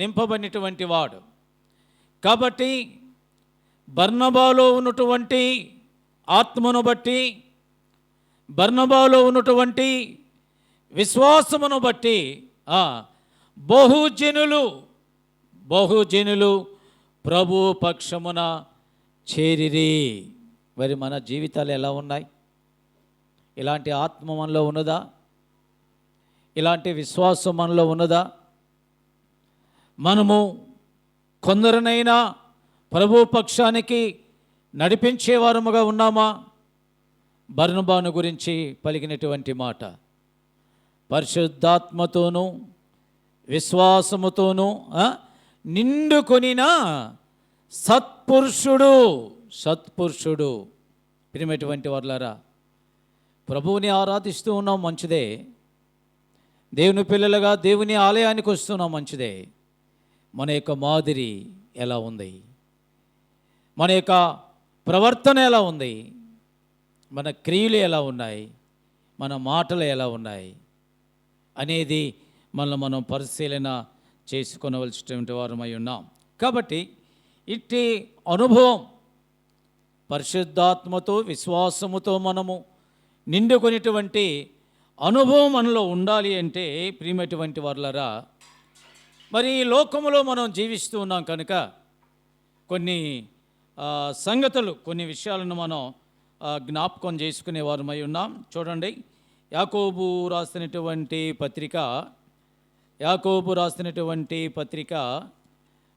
[SPEAKER 1] నింపబడినటువంటి వాడు. కాబట్టి బర్నబాలో ఉన్నటువంటి ఆత్మను బట్టి, బర్నబాలో ఉన్నటువంటి విశ్వాసమును బట్టి బహుజనులు ప్రభు పక్షమున చేరిరి. మరి మన జీవితాలు ఎలా ఉన్నాయి? ఇలాంటి ఆత్మ మనలో ఉన్నదా? ఇలాంటి విశ్వాసం మనలో ఉన్నదా? మనము కొందరినైనా ప్రభు పక్షానికి నడిపించేవారముగా ఉన్నామా? బర్నబాను గురించి పలికినటువంటి మాట, పరిశుద్ధాత్మతోనూ విశ్వాసముతోనూ నిండుకొనిన సత్పురుషుడు. ప్రియమైనటువంటి వారులారా, ప్రభువుని ఆరాధిస్తూ ఉన్నాం, మంచిదే. దేవుని పిల్లలుగా దేవుని ఆలయానికి వస్తున్నాం, మంచిదే. మన యొక్క మాదిరి ఎలా ఉంది? మన యొక్క ప్రవర్తన ఎలా ఉంది? మన క్రియలు ఎలా ఉన్నాయి? మన మాటలు ఎలా ఉన్నాయి అనేది మనం పరిశీలన చేసుకొనవలసినటువంటి వారమై ఉన్నాం. కాబట్టి ఇట్టి అనుభవం, పరిశుద్ధాత్మతో విశ్వాసముతో మనము నిండుకొనేటువంటి అనుభవం మనలో ఉండాలి అంటే, ప్రియమైనటువంటి వారులారా, మరి ఈ లోకములో మనం జీవిస్తూ ఉన్నాం కనుక కొన్ని సంగతులు, కొన్ని విషయాలను మనం జ్ఞాపకం చేసుకునే వారమై ఉన్నాం. చూడండి, యాకోబు రాసినటువంటి పత్రిక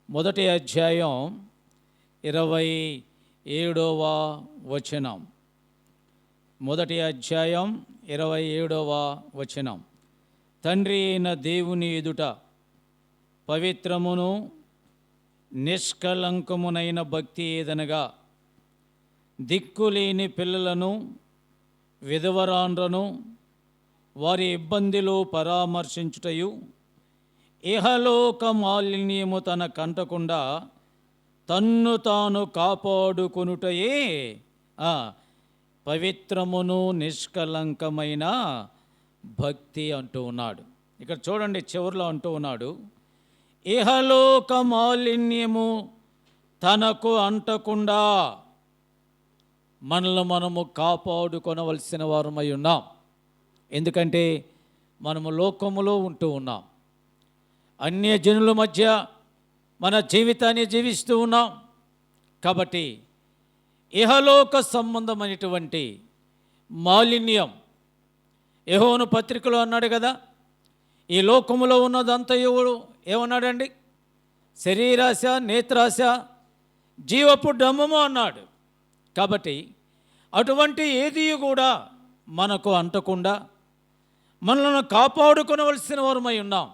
[SPEAKER 1] మొదటి అధ్యాయం 27వ వచనం. మొదటి అధ్యాయం 27వ వచనం. తండ్రి అయిన దేవుని ఎదుట పవిత్రమును నిష్కళంకమునైన భక్తి ఏదనగా, దిక్కులేని పిల్లలను, విధవరాండ్రను వారి ఇబ్బందిలో పరామర్శించుటయు, ఇహలోక మాలిన్యము తన కంటకుండా తన్ను తాను కాపాడుకొనుటయే పవిత్రమును నిష్కలంకమైన భక్తి అంటూ ఉన్నాడు. ఇక్కడ చూడండి, చివరిలో అంటూ ఉన్నాడు, ఇహలోక మాలిన్యము తనకు అంటకుండా మనము కాపాడుకొనవలసిన వారమై ఉన్నాం. ఎందుకంటే మనము లోకములో ఉంటూ ఉన్నాం, అన్యజనుల మధ్య మన జీవితాన్ని జీవిస్తూ ఉన్నాం. కాబట్టి ఇహలోక సంబంధమైనటువంటి మాలిన్యం, యెహోను పత్రికలో అన్నాడు కదా, ఈ లోకములో ఉన్నదంతా ఏమన్నాడండి? శరీరాశ, నేత్రాశ, జీవపు డమ్మము అన్నాడు. కాబట్టి అటువంటి ఏది కూడా మనకు అంటకుండా మనల్ని కాపాడుకొనవలసిన వారమై ఉన్నాం.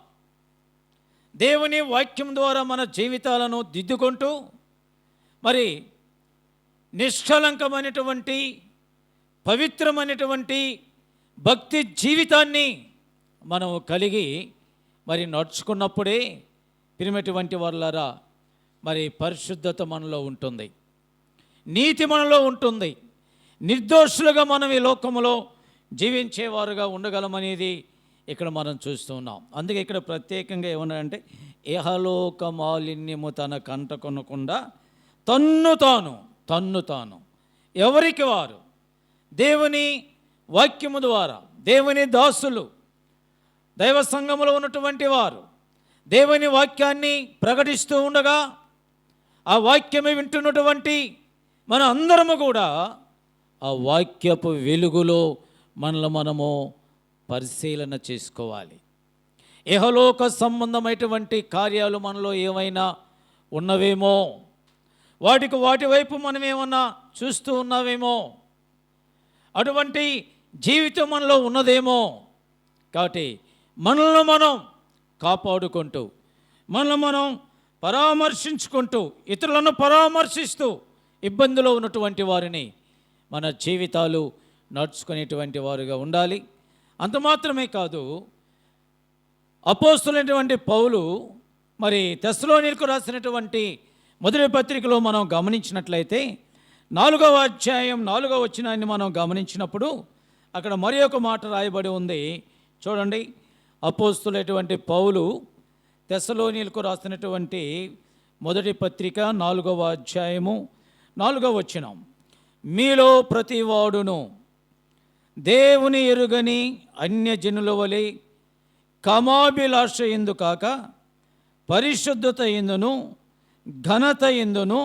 [SPEAKER 1] దేవుని వాక్యం ద్వారా మన జీవితాలను దిద్దుకుంటూ మరి నిష్కలంకమైనటువంటి పవిత్రమైనటువంటి భక్తి జీవితాన్ని మనం కలిగి మరి నడుచుకున్నప్పుడే, ప్రియమైనటువంటి వారులారా, మరి పరిశుద్ధత మనలో ఉంటుంది, నీతి మనలో ఉంటుంది, నిర్దోషులుగా మనం ఈ లోకములో జీవించేవారుగా ఉండగలమనేది ఇక్కడ మనం చూస్తూ ఉన్నాం. అందుకే ఇక్కడ ప్రత్యేకంగా ఏమన్నాడంటే, ఇహలోక మాలిన్యము తన కంటకొనకుండా తన్ను తాను ఎవరికి వారు దేవుని వాక్యము ద్వారా, దేవుని దాసులు, దైవ సంఘములో ఉన్నటువంటి వారు దేవుని వాక్యాన్ని ప్రకటిస్తూ ఉండగా, ఆ వాక్యమే వింటున్నటువంటి మన అందరము కూడా ఆ వాక్యపు వెలుగులో మనము పరిశీలన చేసుకోవాలి. ఇహలోక సంబంధమైనటువంటి కార్యాలు మనలో ఏమైనా ఉన్నవేమో, వాటి వైపు మనం ఏమన్నా చూస్తూ ఉన్నావేమో, అటువంటి జీవితం మనలో ఉన్నదేమో. కాబట్టి మనల్ని మనం కాపాడుకుంటూ, మనల్ని మనం పరామర్శించుకుంటూ, ఇతరులను పరామర్శిస్తూ ఇబ్బందిలో ఉన్నటువంటి వారిని మన జీవితాలు నడుచుకునేటువంటి వారుగా ఉండాలి. అంత మాత్రమే కాదు, అపోస్తులైనటువంటి పౌలు మరి తెస్సలోనికీయులకు రాసినటువంటి మొదటి పత్రికలో మనం గమనించినట్లయితే 4వ అధ్యాయం 4వ వచనాన్ని మనం గమనించినప్పుడు అక్కడ మరి ఒక మాట రాయబడి ఉంది. చూడండి, అపోస్తులైనటువంటి పౌలు తెస్సలోనికీయులకు రాసినటువంటి మొదటి పత్రిక 4వ అధ్యాయము 4వ వచనం, మీలో ప్రతివాడును దేవుని ఎరుగని అన్యజనుల వలె కామాభిలాష ఎందు కాక పరిశుద్ధత ఎందును ఘనత ఎందును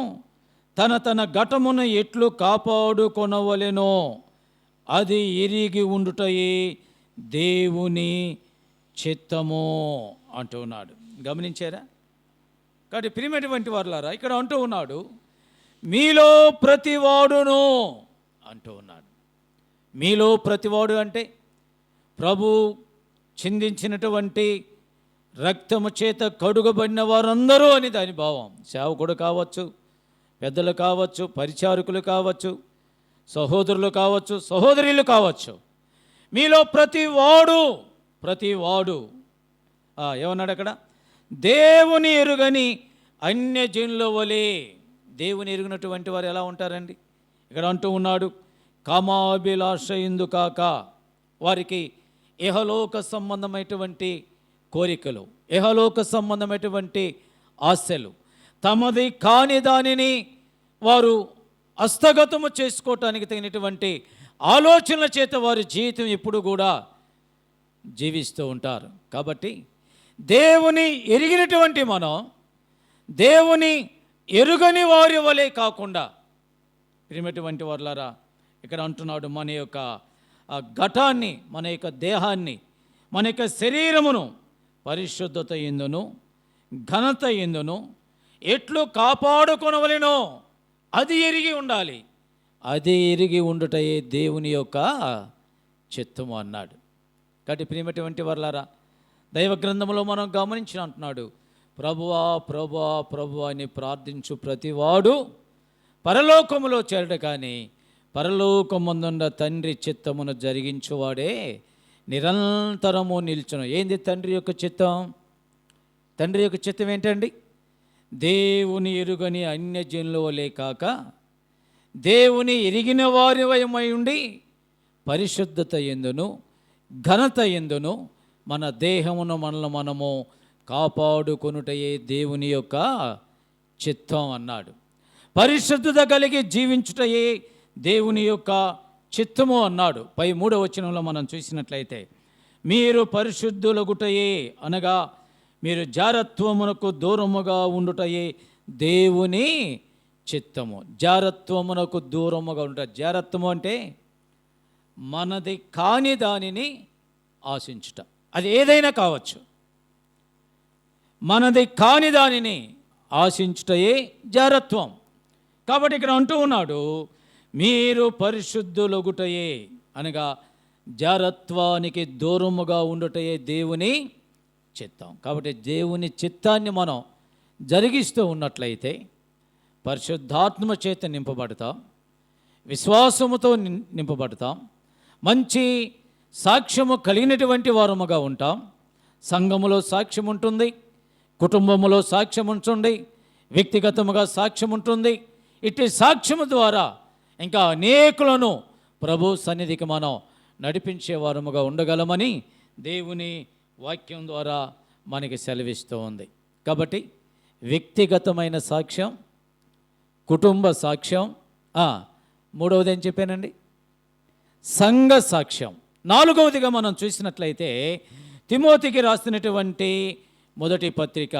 [SPEAKER 1] తన ఘటమును ఎట్లు కాపాడుకొనవలెనో అది ఎరిగి ఉండుటయే దేవుని చిత్తము అంటున్నాడు. గమనించారా? కాబట్టి ప్రియమైనటువంటి వారులారా, ఇక్కడ అంటూ ఉన్నాడు, మీలో ప్రతివాడును అంటూ ఉన్నాడు. మీలో ప్రతివాడు అంటే ప్రభు చిందించినటువంటి రక్తము చేత కడుగబడిన వారందరూ అని దాని భావం. సేవకుడు కావచ్చు, పెద్దలు కావచ్చు, పరిచారకులు కావచ్చు, సహోదరులు కావచ్చు, సహోదరులు కావచ్చు, మీలో ప్రతివాడు ఏమన్నాడు అక్కడ? దేవుని ఎరుగని అన్యజనుల వలె. దేవుని ఎరుగినటువంటి వారు ఎలా ఉంటారండి? ఇక్కడ అంటూ ఉన్నాడు, కామాభిలాష ఎందు కాక, వారికి ఇహలోక సంబంధమైనటువంటి కోరికలు, ఇహలోక సంబంధమైనటువంటి ఆశలు, తమది కాని దానిని వారు హస్తగతము చేసుకోవటానికి తగినటువంటి ఆలోచనల చేత వారి జీవితం ఎప్పుడు కూడా జీవిస్తూ ఉంటారు. కాబట్టి దేవుని ఎరిగినటువంటి మనం దేవుని ఎరుగని వారి వలె కాకుండా, ప్రియమైనటువంటి వారులారా, ఇక్కడ అంటున్నాడు, మన యొక్క ఘటాన్ని, మన యొక్క దేహాన్ని, మన యొక్క శరీరమును పరిశుద్ధత ఎందును ఘనత ఎందును ఎట్లు కాపాడుకొనవలెనో అది ఎరిగి ఉండాలి. అది ఎరిగి ఉండుటయే దేవుని యొక్క చిత్తము అన్నాడు. కాబట్టి ప్రియమైనటువంటి వారులారా, దైవ గ్రంథంలో మనం గమనించిన అంటున్నాడు, ప్రభువా ప్రభువా ప్రభువా అని ప్రార్థించు ప్రతివాడు పరలోకములో చేరట కానీ పరలోకమందున్న తండ్రి చిత్తమును జరిగించువాడే నిరంతరము నిల్చును. ఏంది తండ్రి యొక్క చిత్తం? తండ్రి యొక్క చిత్తం ఏంటండి? దేవుని ఎరుగని అన్యజనుల వలె కాక దేవుని ఎరిగిన వారి వయమై ఉండి పరిశుద్ధత ఎందును ఘనత ఎందును మన దేహమును మనము కాపాడుకొనుటయే దేవుని యొక్క చిత్తం అన్నాడు. పరిశుద్ధత కలిగి జీవించుటయే దేవుని యొక్క చిత్తము అన్నాడు. పై 3వ వచనంలో మనం చూసినట్లయితే, మీరు పరిశుద్ధులగుటయే అనగా మీరు జారత్వమునకు దూరముగా ఉండుటయే దేవుని చిత్తము. జారత్వమునకు దూరముగా ఉండుట. జారత్వము అంటే మనది కాని దానిని ఆశించుట. అది ఏదైనా కావచ్చు. మనది కాని దానిని ఆశించుటయే జారత్వం. కాబట్టి ఇక్కడ అంటూ ఉన్నాడు, మీరు పరిశుద్ధులగుటయే అనగా జారత్వానికి దూరముగా ఉండుటయే దేవుని చిత్తం. కాబట్టి దేవుని చిత్తాన్ని మనం జరిగిస్తూ ఉన్నట్లయితే పరిశుద్ధాత్మ చేత నింపబడతాం, విశ్వాసముతో నింపబడతాం, మంచి సాక్ష్యము కలిగినటువంటి వారముగా ఉంటాం. సంఘములో సాక్ష్యం ఉంటుంది, కుటుంబములో సాక్ష్యం ఉంటుంది, వ్యక్తిగతముగా సాక్ష్యం ఉంటుంది. ఇట్టి సాక్ష్యము ద్వారా ఇంకా అనేకులను ప్రభు సన్నిధికి మనం నడిపించే వారముగా ఉండగలమని దేవుని వాక్యం ద్వారా మనకి సెలవిస్తూ ఉంది. కాబట్టి వ్యక్తిగతమైన సాక్ష్యం, కుటుంబ సాక్ష్యం, మూడవది ఏం చెప్పానండి? సంఘ సాక్ష్యం. 4వదిగా మనం చూసినట్లయితే తిమోతికి రాసినటువంటి మొదటి పత్రిక,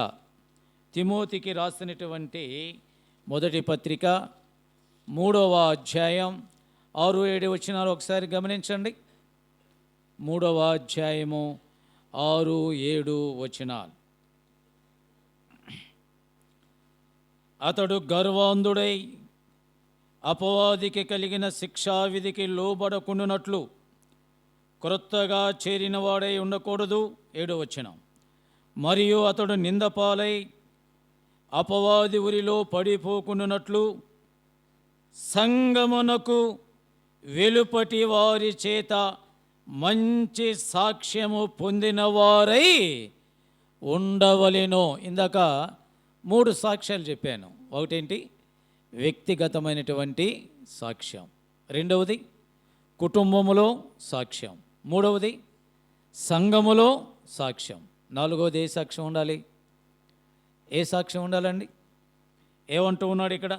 [SPEAKER 1] తిమోతికి రాసినటువంటి మొదటి పత్రిక 3వ అధ్యాయం 6-7 వచనాలు ఒకసారి గమనించండి. 3వ అధ్యాయము 6-7 వచనాలు. అతడు గర్వాంధుడై అపవాదికి కలిగిన శిక్షావిధికి లోబడకుండునట్లు క్రొత్తగా చేరినవాడై ఉండకూడదు. 7వ వచనం. మరియు అతడు నిందపాలై అపవాది ఉరిలో పడిపోకుండునట్లు సంగమునకు వెలుపటి వారి చేత మంచి సాక్ష్యము పొందినవారై ఉండవలెను. ఇందాక 3 సాక్ష్యాలు చెప్పాను. ఒకటేంటి? వ్యక్తిగతమైనటువంటి సాక్ష్యం. రెండవది కుటుంబములో సాక్ష్యం. మూడవది సంఘములో సాక్ష్యం. నాలుగవది ఏ సాక్ష్యం ఉండాలి? ఏ సాక్ష్యం ఉండాలండి? ఏమంటూ ఉన్నాడు ఇక్కడ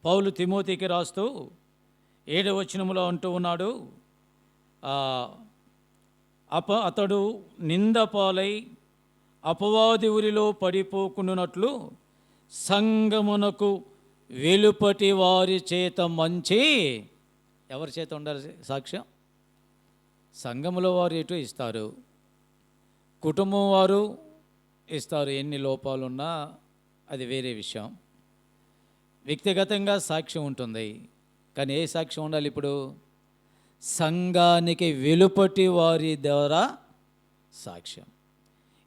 [SPEAKER 1] పౌలు తిమోతికి రాస్తూ 7వ వచనములో అంటూ ఉన్నాడు, అతడు నిందపాలై అపవాది ఉరిలో పడిపోకుండానట్లు సంగమునకు వెలుపటి వారి చేత మంచి, ఎవరి చేత ఉండాలి సాక్ష్యం? సంఘములో వారు ఎటు ఇస్తారు, కుటుంబం వారు ఇస్తారు. ఎన్ని లోపాలున్నా అది వేరే విషయం. వ్యక్తిగతంగా సాక్ష్యం ఉంటుంది, కానీ ఏ సాక్ష్యం ఉండాలి ఇప్పుడు? సంఘానికి వెలుపటి వారి ద్వారా సాక్ష్యం.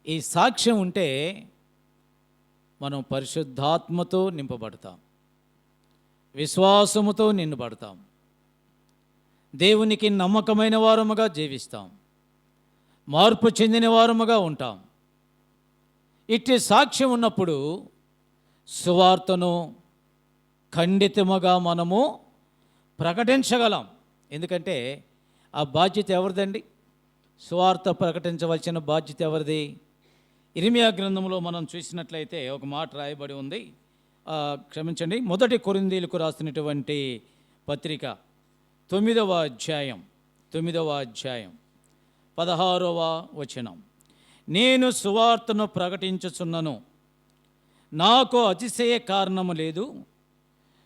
[SPEAKER 1] ఈ సాక్ష్యం ఉంటే మనం పరిశుద్ధాత్మతో నింపబడతాం, విశ్వాసముతో నింపబడతాం, దేవునికి నమ్మకమైన వారముగా జీవిస్తాం, మార్పు చెందిన వారముగా ఉంటాం. ఇట్టి సాక్ష్యం ఉన్నప్పుడు సువార్తను ఖండితముగా మనము ప్రకటించగలం. ఎందుకంటే ఆ బాధ్యత ఎవరిదండి? సువార్త ప్రకటించవలసిన బాధ్యత ఎవరిది? ఇర్మియా గ్రంథంలో మనం చూసినట్లయితే ఒక మాట రాయబడి ఉంది. క్షమించండి, 1 కొరింథీయులకు రాసినటువంటి పత్రిక 9వ అధ్యాయం 16వ వచనం. నేను సువార్తను ప్రకటించుచున్నను, నాకు అతిశయ కారణము లేదు.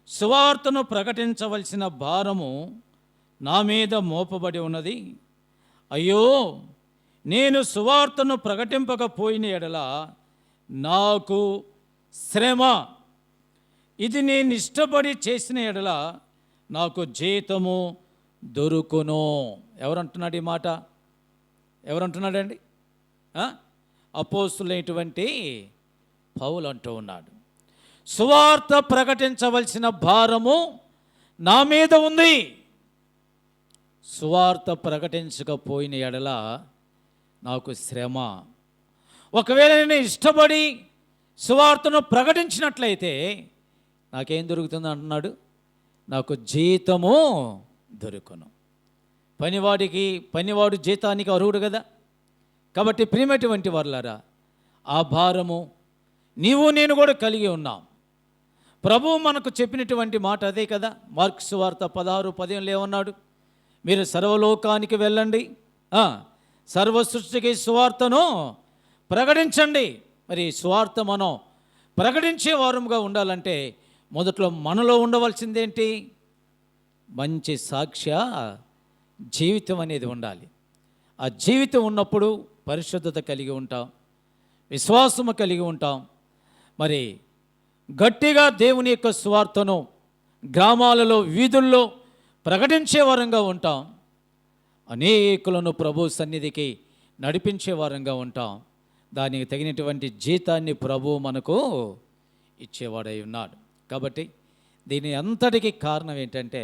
[SPEAKER 1] సువార్తను ప్రకటించవలసిన భారము నా మీద మోపబడి ఉన్నది. అయ్యో, నేను సువార్తను ప్రకటింపకపోయిన ఎడల నాకు శ్రమ. ఇది నేను ఇష్టపడి చేసిన ఎడల నాకు జీతము దొరుకును. ఎవరంటున్నాడు ఈ మాట? ఎవరంటున్నాడండి? అపోస్తులైనటువంటి పౌలు అంటూ ఉన్నాడు, సువార్త ప్రకటించవలసిన భారము నా మీద ఉంది. సువార్త ప్రకటించకపోయిన ఎడల నాకు శ్రమ. ఒకవేళ నేను ఇష్టపడి సువార్తను ప్రకటించినట్లయితే నాకేం దొరుకుతుంది అంటున్నాడు? నాకు జీతము దొరుకును. పనివాడు జీతానికి అర్హుడు కదా. కాబట్టి ప్రియమైనటువంటి వారలారా, ఆ భారము నీవు నేను కూడా కలిగి ఉన్నాం. ప్రభువు మనకు చెప్పినటువంటి మాట అదే కదా. మార్కు సువార్త 16:15 ఏమన్నాడు? మీరు సర్వలోకానికి వెళ్ళండి, సర్వ సృష్టికి సువార్తను ప్రకటించండి. మరి సువార్త మనం ప్రకటించే వారముగా ఉండాలంటే మొదట్లో మనలో ఉండవలసిందేంటి? మంచి సాక్ష్య జీవితం అనేది ఉండాలి. ఆ జీవితం ఉన్నప్పుడు పరిశుద్ధత కలిగి ఉంటాం, విశ్వాసము కలిగి ఉంటాం. మరి గట్టిగా దేవుని యొక్క సువార్తను గ్రామాలలో, వీధుల్లో ప్రకటించే వారంగా ఉంటాం. అనేకులను ప్రభు సన్నిధికి నడిపించే వారంగా ఉంటాం. దానికి తగినటువంటి జీతాన్ని ప్రభు మనకు ఇచ్చేవాడై ఉన్నాడు. కాబట్టి దీని అంతటికి కారణం ఏంటంటే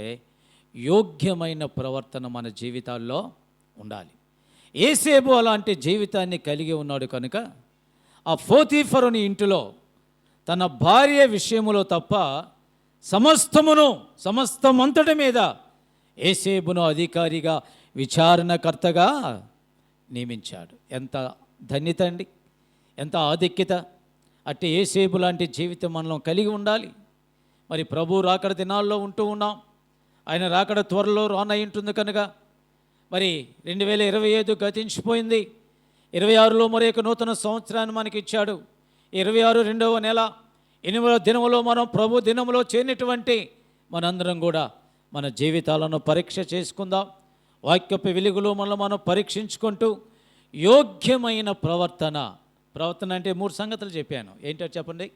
[SPEAKER 1] యోగ్యమైన ప్రవర్తన మన జీవితాల్లో ఉండాలి. యేసేపు అలాంటి జీవితాన్ని కలిగి ఉన్నాడు కనుక ఆ పోతీఫరుని ఇంటిలో తన భార్య విషయములో తప్ప సమస్తమంతటి మీద యేసేపును అధికారిగా, విచారణకర్తగా నియమించాడు. ఎంత ధన్యత అండి, ఎంత ఆధిక్యత! అట్టి యేసేపు లాంటి జీవితం మనం కలిగి ఉండాలి. మరి ప్రభు రాకడ దినాల్లో ఉంటూ ఉన్నాం. ఆయన రాకడ త్వరలో రానై ఉంటుంది కనుక మరి 2025 గతించిపోయింది. 26లో మరి ఒక నూతన సంవత్సరాన్ని మనకి ఇచ్చాడు. 26 2వ నెల 8వ దినములో మనం ప్రభు దినములో చేరినటువంటి మనందరం కూడా మన జీవితాలను పరీక్ష చేసుకుందాం. వాక్యపు వెలుగులో మనం పరీక్షించుకుంటూ యోగ్యమైన ప్రవర్తన అంటే 3 సంగతులు చెప్పాను. ఏంటో చెప్పండి.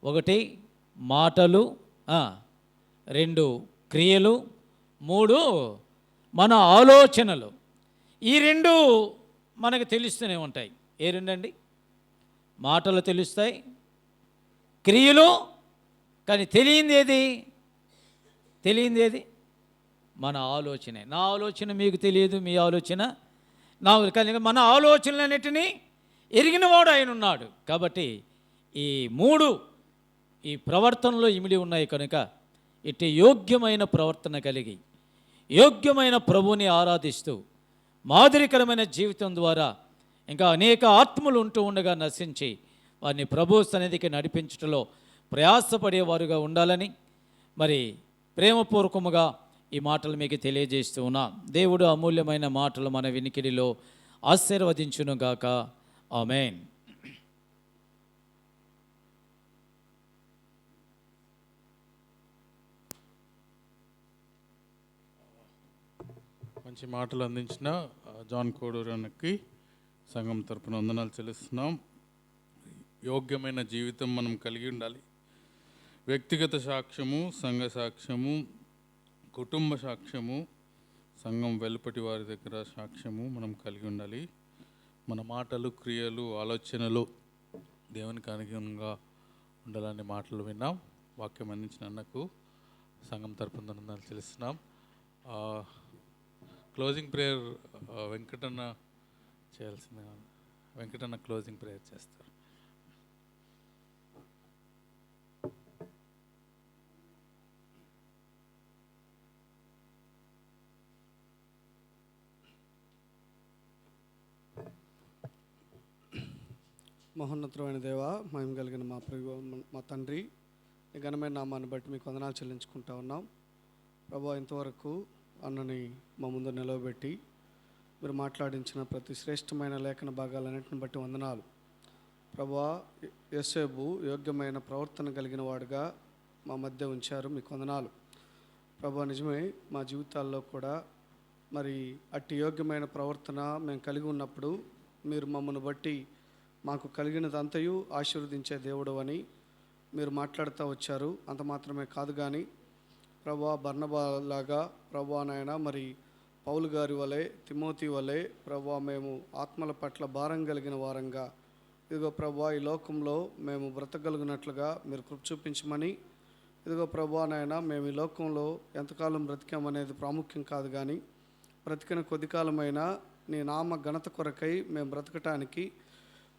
[SPEAKER 1] 1 మాటలు, 2 క్రియలు, 3 మన ఆలోచనలు. ఈ 2 మనకు తెలుస్తూనే ఉంటాయి. ఏ 2 అండి? మాటలు తెలుస్తాయి, క్రియలు. కానీ తెలియంది ఏది? మన ఆలోచనే. నా ఆలోచన మీకు తెలియదు, మీ ఆలోచన నాకు. కానీ మన ఆలోచనలన్నిటినీ ఎరిగినవాడు ఆయన ఉన్నాడు. కాబట్టి ఈ 3 ఈ ప్రవర్తనలో ఇమిడి ఉన్నాయి కనుక ఇట్టి యోగ్యమైన ప్రవర్తన కలిగి యోగ్యమైన ప్రభువుని ఆరాధిస్తూ మాదిరికరమైన జీవితం ద్వారా ఇంకా అనేక ఆత్మలు ఉంటూ ఉండగా నశించి వారిని ప్రభు సన్నిధికి నడిపించటంలో ప్రయాసపడేవారుగా ఉండాలని మరి ప్రేమపూర్వకముగా ఈ మాటలు మీకు తెలియజేస్తూ ఉన్నా. దేవుడు అమూల్యమైన మాటలు మన వినికిడిలో ఆశీర్వదించునుగాక. ఆమేన్.
[SPEAKER 2] మంచి మాటలు అందించిన జాన్ కోడూరు అన్నకి సంఘం తరపున వందనాలు చెల్లిస్తున్నాం. యోగ్యమైన జీవితం మనం కలిగి ఉండాలి. వ్యక్తిగత సాక్ష్యము, సంఘ సాక్ష్యము, కుటుంబ సాక్ష్యము, సంఘం వెలుపటి వారి దగ్గర సాక్ష్యము మనం కలిగి ఉండాలి. మన మాటలు, క్రియలు, ఆలోచనలు దేవునికి అనుగుణంగా ఉండాలనే మాటలు విన్నాం. వాక్యం అందించిన అన్నకు సంఘం తరపున వందనాలు చెల్లిస్తున్నాం. క్లోజింగ్ ప్రేయర్ వెంకటన్న చేయాల్సిందిగా. వెంకటన్న క్లోజింగ్ ప్రేయర్ చేస్తారు.
[SPEAKER 3] మహోన్నతమైన దేవ, మహిమ కలిగిన మా తండ్రి, ఈ ఘనమైన నామాన్ని బట్టి మీకు వందనాలు చెల్లించుకుంటా ఉన్నాం. ప్రభా, ఇంతవరకు అన్నని మా ముందు నిలవబెట్టి మీరు మాట్లాడించిన ప్రతి శ్రేష్టమైన లేఖన భాగాలన్నింటిని బట్టి వందనాలు. ప్రభా, యోసేపు యోగ్యమైన ప్రవర్తన కలిగిన వాడుగా మా మధ్య ఉంచారు, మీకు వందనాలు. ప్రభా, నిజమే, మా జీవితాల్లో కూడా మరి అట్టి యోగ్యమైన ప్రవర్తన మేము కలిగి ఉన్నప్పుడు మీరు మమ్మల్ని బట్టి మాకు కలిగినదంతయు ఆశీర్వదించే దేవుడు అని మీరు మాట్లాడుతూ వచ్చారు. అంత మాత్రమే కాదు కానీ ప్రభా, బర్నబా లాగా ప్రభా నాయన, మరి పౌలు గారి వలె, తిమోతి వలె ప్రభా మేము ఆత్మల పట్ల భారం కలిగిన వారంగా ఇదిగో ప్రభా ఈ లోకంలో మేము బ్రతకగలిగినట్లుగా మీరు కృప చూపించమని, ఇదిగో ప్రభా నాయన, మేము ఈ లోకంలో ఎంతకాలం బ్రతికామనేది ప్రాముఖ్యం కాదు కానీ బ్రతికిన కొద్ది కాలమైనా నీ నామ ఘనత కొరకై మేము బ్రతకటానికి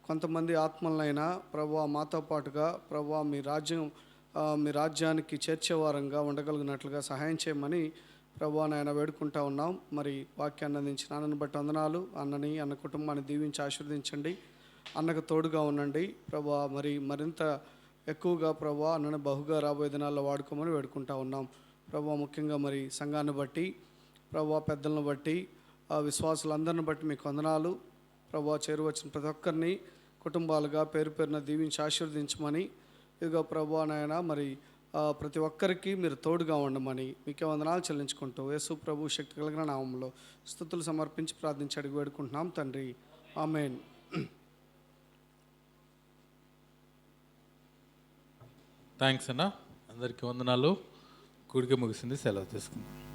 [SPEAKER 3] కొంతమంది ఆత్మలైనా ప్రభా మాతో పాటుగా ప్రభా మీ రాజ్యానికి చేర్చేవారంగా ఉండగలిగినట్లుగా సహాయం చేయమని ప్రభా నాయన వేడుకుంటా ఉన్నాం. మరి వాక్యాన్ని అందించిన అన్నని బట్టి వందనాలు. అన్నని, అన్న కుటుంబాన్ని దీవించి ఆశీర్వదించండి. అన్నకు తోడుగా ఉండండి ప్రభా. మరింత ఎక్కువగా ప్రభా అన్నని బహుగా రాబోయే దినాల్లో వాడుకోమని వేడుకుంటా ఉన్నాం ప్రభా. ముఖ్యంగా మరి సంఘాన్ని బట్టి ప్రభా, పెద్దలను బట్టి విశ్వాసులందరిని బట్టి మీకు వందనాలు ప్రభా. చేరువచ్చిన ప్రతి ఒక్కరిని కుటుంబాలుగా పేరు పేరున దీవించి ఆశీర్వదించమని, ఇదిగో ప్రభా నాయన, మరి ప్రతి ఒక్కరికి మీరు తోడుగా ఉండమని మీకే వందనాలు చెల్లించుకుంటూ యేసు ప్రభు శక్తి కలిగిన నామంలో స్తుతులు సమర్పించి ప్రార్థించి అడిగి వేడుకుంటున్నాం తండ్రి. ఆమేన్.
[SPEAKER 2] థ్యాంక్స్ అన్న. అందరికీ వందనాలు. కూడిక ముగిసింది. సెలవు తీసుకుందాం.